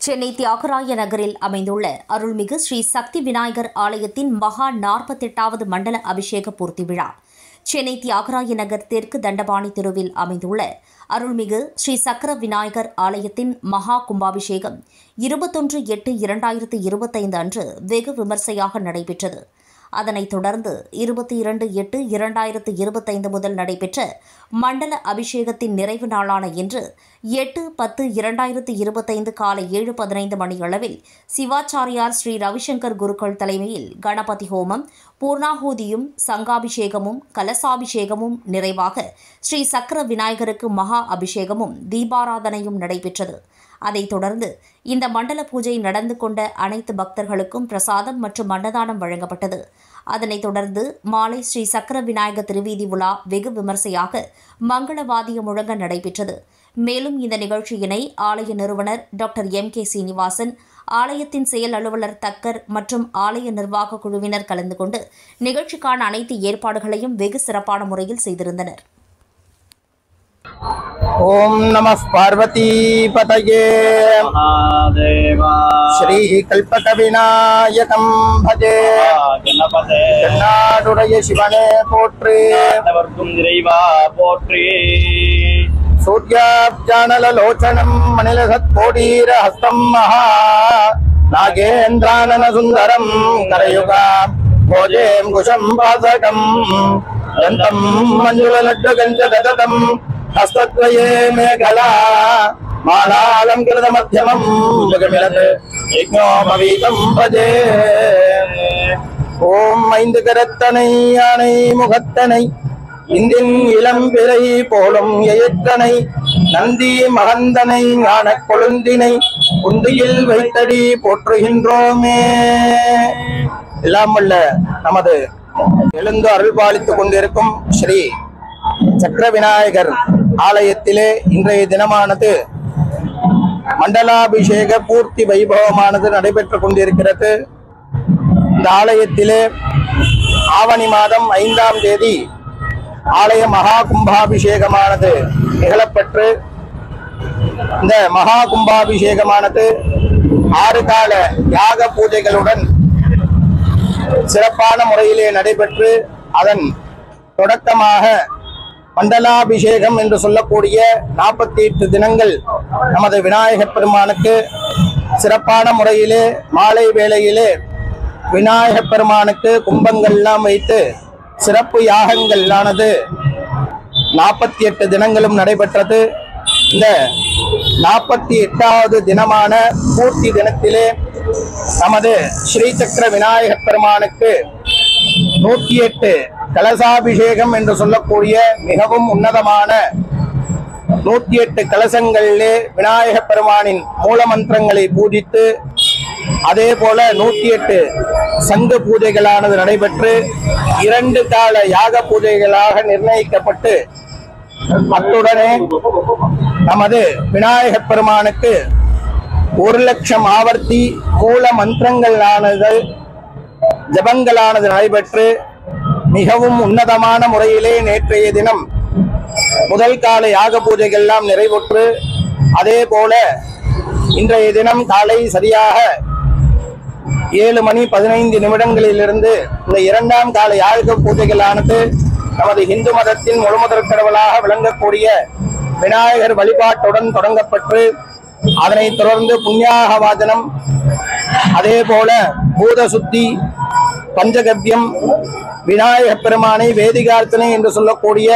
சென்னை தியாகராய நகரில் அமைந்துள்ள அருள்மிகு ஸ்ரீ சக்தி விநாயகர் ஆலயத்தின் மகா 48வது மண்டல அபிஷேக பூர்த்தி விழா சென்னை தியாகராய நகர் தெற்கு தண்டபாணி தெருவில் அமைந்துள்ள அருள்மிகு ஸ்ரீ சக்கர விநாயகர் ஆலயத்தின் மகா கும்பாபிஷேகம் 21/8/2025 அன்று வெகு விமர்சையாக நடைபெற்றது. அதனைத் தொடர்ந்து 22/8/2025 முதல் நடைபெற்ற மண்டல அபிஷேகத்தின் நிறைவு நாளான இன்று 8/10/2025 காலை 7:15 மணியளவில் சிவாச்சாரியார் ஸ்ரீ ரவிசங்கர் குருக்கள் தலைமையில் கணபதி ஹோமம், பூர்ணாகூதியும், சங்காபிஷேகமும், கலசாபிஷேகமும் நிறைவாக ஸ்ரீ சக்கர விநாயகருக்கு மகா அபிஷேகமும் தீபாராதனையும் நடைபெற்றது. அதைத் தொடர்ந்து இந்த மண்டல பூஜை நடந்து கொண்ட அனைத்து பக்தர்களுக்கும் பிரசாதம் மற்றும் அன்னதானம் வழங்கப்பட்டது. அதனைத் தொடர்ந்து மாலை ஸ்ரீ சக்கர விநாயகர் திருவீதி உலா வெகு விமர்சையாக மங்களவாதியம் முழங்க நடைபெற்றது. மேலும் இந்த நிகழ்ச்சியினை ஆலய நிறுவனர் டாக்டர் M.K. சீனிவாசன், ஆலயத்தின் செயல் அலுவலர் தக்கர் மற்றும் ஆலய நிர்வாக குழுவினர் கலந்து கொண்டு நிகழ்ச்சிக்கான அனைத்து ஏற்பாடுகளையும் வெகு சிறப்பான முறையில் செய்திருந்தனர். ओम नमः पार्वती पतये महादेवा श्री कल्पक विनायकं भजे गणपते कन्नाडुடைய शिवने போற்றி நவர்க்கும் இறைவா போற்றி सूर्याब्जानललोचनं मणिलसत्कोटीरहस्तं महा नागेन्द्रानन सुन्दरं करयुगा भोजें कुशं वासकं दन्तं मञ्जुललड्डुगञ्जदतं हस्तद्वये मेघला मालालंकृतमध्यमं मुगमिलत् यज्ञोपवीतं भजे ओम ஐந்து கரத்தனை யானை முகத்தனை இந்தின் இளம்பிறை போலும் எயற்றனை நந்தி மகந்தனை ஞான கொழுந்தினை குந்தியில் வைத்தடி போற்றுகின்றோமே. எல்லாம் உள்ள நமது எழுந்து அருள்பாலித்துக் கொண்டிருக்கும் ஸ்ரீ சக்கர விநாயகர் ஆலயத்திலே இன்றைய தினமானது மண்டலாபிஷேக பூர்த்தி வைபவமானது நடைபெற்றுக் கொண்டிருக்கிறது. இந்த ஆலயத்திலே ஆவணி மாதம் 5ஆம் தேதி ஆலய மகா கும்பாபிஷேகமானது நிகழப்பெற்று இந்த மகா கும்பாபிஷேகமானது 6 கால யாக பூஜைகளுடன் சிறப்பான முறையிலே நடைபெற்று அதன் தொடக்கமாக மண்டலாபிஷேகம் என்று சொல்லக்கூடிய 48 தினங்கள் நமது விநாயகப் பெருமானுக்கு சிறப்பான முறையிலே மாலை வேளையிலே விநாயகப் பெருமானுக்கு கும்பங்கள்லாம் வைத்து சிறப்பு யாகங்களானது 48 தினங்களும் நடைபெற்றது. இந்த 48வது தினமான பூர்த்தி தினத்திலே நமது ஸ்ரீ சக்கர விநாயகப் பெருமானுக்கு 108 கலசாபிஷேகம் என்று சொல்லக்கூடிய மிகவும் உன்னதமான 108 கலசங்களிலே விநாயகப் பெருமானின் மூல மந்திரங்களை பூஜித்து அதே போல 108 சங்க பூஜைகளானது நடைபெற்று 2 கால யாக பூஜைகளாக நிர்ணயிக்கப்பட்டு அத்துடனே நமது விநாயகப் பெருமானுக்கு 1,00,000 ஆவர்த்தி மூல மந்திரங்களானது ஜபங்களானது நடைபெற்று மிகவும் உன்னதமான முறையிலே நேற்றைய தினம் முதல் கால யாக பூஜைகள் எல்லாம் நிறைவுற்று அதே போல இன்றைய தினம் காலை சரியாக 7:15 இந்த 2ஆம் கால யாக பூஜைகளானது நமது இந்து மதத்தின் முழுமுதற் கடவுளாக விளங்கக்கூடிய விநாயகர் வழிபாட்டுடன் தொடங்கப்பட்டு அதனைத் தொடர்ந்து புண்ணியாக வாதனம், அதே போல பூத சுத்தி, பஞ்சகவ்யம், விநாயகப் பெருமானை வேதிகார்த்தனை என்று சொல்லக்கூடிய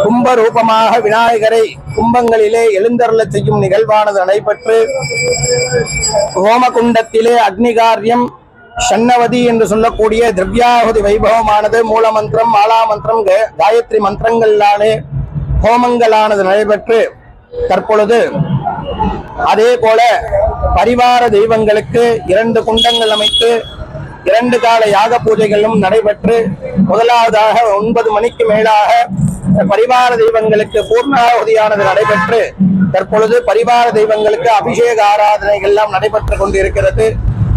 கும்ப ரூபமாக விநாயகரை கும்பங்களிலே எழுந்தருள செய்யும் நிகழ்வானது நடைபெற்று ஹோமகுண்டத்திலே அக்னிகாரியம், ஷண்ணவதி என்று சொல்லக்கூடிய திரவியாகுதி வைபவமானது மூல மந்திரம், மாலா மந்திரம், காயத்ரி மந்திரங்களாலே ஹோமங்களானது நடைபெற்று தற்பொழுது அதே போல பரிவார தெய்வங்களுக்கு 2 குண்டங்கள் அமைத்து 2 கால யாக பூஜைகளும் நடைபெற்று முதலாவதாக 9 மணிக்கு மேலாக பரிவார தெய்வங்களுக்கு பூர்ணாகுதியானது நடைபெற்று தற்பொழுது பரிவார தெய்வங்களுக்கு அபிஷேக ஆராதனைகள் எல்லாம் நடைபெற்றுக் கொண்டிருக்கிறது.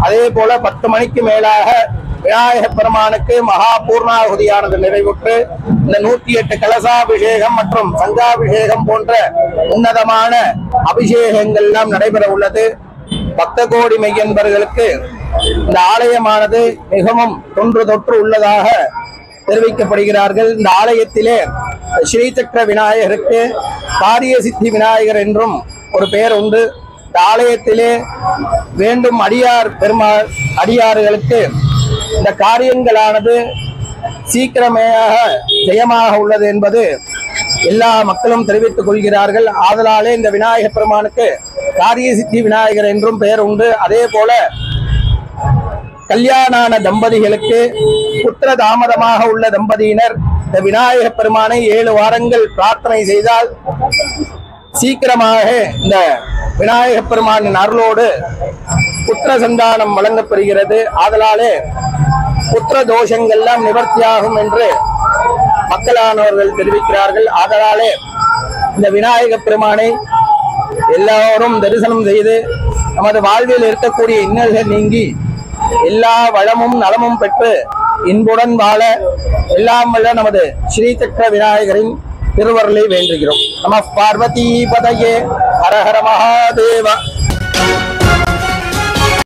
அதே போல 10 மணிக்கு மேலாக விநாயகப் பெருமானுக்கு மகா பூர்ணாகுதியானது நிறைவுற்று இந்த 108 கலசாபிஷேகம் மற்றும் சங்காபிஷேகம் போன்ற உன்னதமான அபிஷேகங்கள் எல்லாம் நடைபெற உள்ளது. பக்த கோடி மெய்யன்பர்களுக்கு இந்த ஆலயமானது மிகவும் தொன்று தொற்று உள்ளதாக தெரிவிக்கப்படுகிறார்கள். இந்த ஆலயத்திலே ஸ்ரீசக்கர விநாயகருக்கு காரிய சித்தி விநாயகர் என்றும் ஒரு பெயர் உண்டு. இந்த ஆலயத்திலே வேண்டும் அடியார்களுக்கு இந்த காரியங்களானது சீக்கிரமாக ஜெயமாக உள்ளது என்பது எல்லா மக்களும் தெரிவித்துக் கொள்கிறார்கள். ஆதலாலே இந்த விநாயகர் பெருமானுக்கு காரிய சித்தி விநாயகர் என்றும் பெயர் உண்டு. அதே போல கல்யாணான தம்பதிகளுக்கு புத்திர தாமதமாக உள்ள தம்பதியினர் இந்த விநாயகர் பெருமானை 7 வாரங்கள் பிரார்த்தனை செய்தால் சீக்கிரமாக இந்த விநாயகர் பெருமானின் அருளோடு புத்திர சந்தானம் வழங்கப்பெறுகிறது. ஆதலாலே புத்திர தோஷங்கள்லாம் நிவர்த்தியாகும் என்று மக்களானவர்கள் தெரிவிக்கிறார்கள். ஆதலாலே இந்த விநாயகர் பெருமானை எல்லோரும் தரிசனம் செய்து நமது வாழ்வில் இருக்கக்கூடிய இன்னல்கள் நீங்கி எல்லா வளமும் நலமும் பெற்று இன்புடன் வாழ எல்லாம் வல்ல நமது ஸ்ரீசக்கர விநாயகரின் திருவருளை வேண்டுகிறோம். நம பார்வதி பதையே ஹர ஹர மகாதேவ.